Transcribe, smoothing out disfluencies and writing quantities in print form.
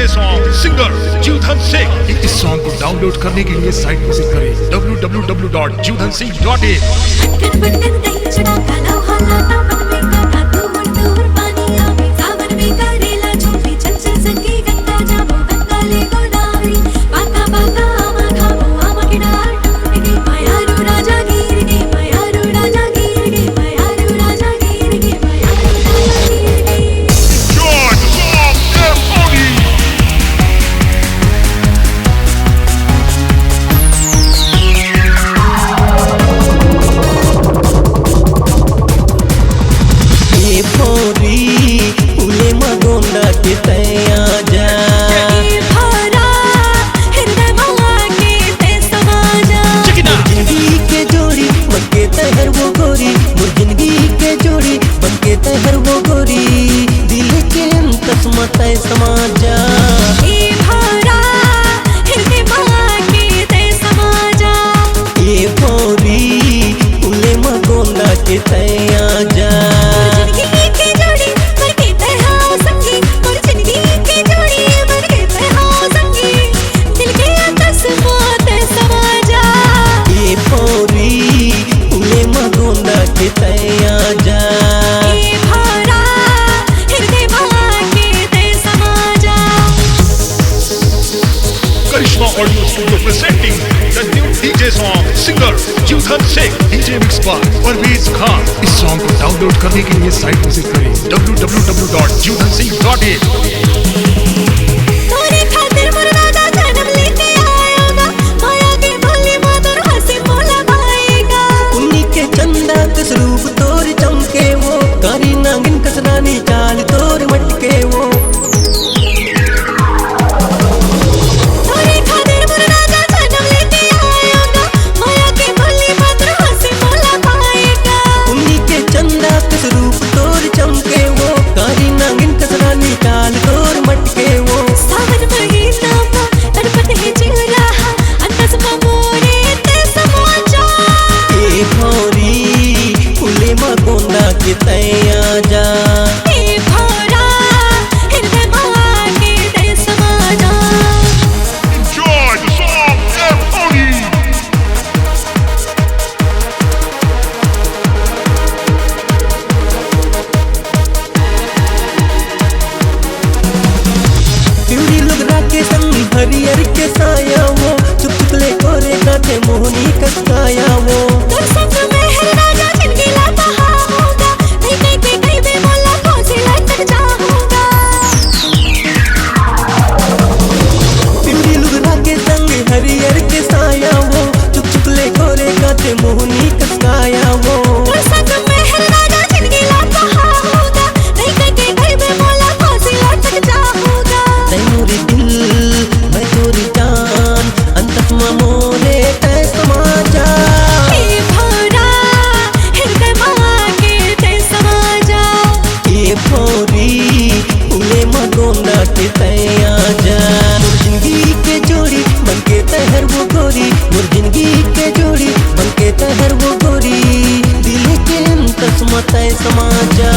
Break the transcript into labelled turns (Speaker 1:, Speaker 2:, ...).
Speaker 1: DJ song singer Jivdhan Singh.
Speaker 2: इस song को download करने के लिए साइट विजिट करें www.jivdhanSingh.in।
Speaker 3: हर वो गोरी दिल के तस्मत समाजा ये भोरी उले मगोंदा के तैया जा ये भोरी उले मगोंदा के तैया जा
Speaker 1: Karishma Audio Studio presenting the new DJ song singer Jivdhan Singh.
Speaker 2: DJ mix by Parvez Khan. इस सॉन्ग को डाउनलोड करने के लिए साइट विजिट करें www.jivdhanSingh.in।
Speaker 3: रूप तोर चमके वो कारी नागिन कसरानी चाल तोर मटके वो उन्हीं के चंदा किस रूप तोर चमके वो कारी नागिन कसरानी चाल तोर मटके वो सावन महीना तड़पत है चिंगरा अंतस मोरे ते समाचा ए भौरी उले मगोंदा के तैया जा
Speaker 1: Enjoy the song M.O.D.
Speaker 3: Puree लुगरा के संग हरियर के साया वो चुप चुपले कोरे काटे मोहनी कसकाया वो प्यूरी लुगरा के संग हरियर के साया वो चुप चुपले कोरे काटे मोहनी कसकाया वो तैनूरी दिल मैं तोरी जान अंतस मोरे तै समाजा ये भोरी उले मगोंदा के तैया जा मोर जिंदगी के जोड़ी बनके तहर वो गोरी मोर जिंदगी के जोड़ी बनके तहर वो गोरी दिल के तस्मत समाजा।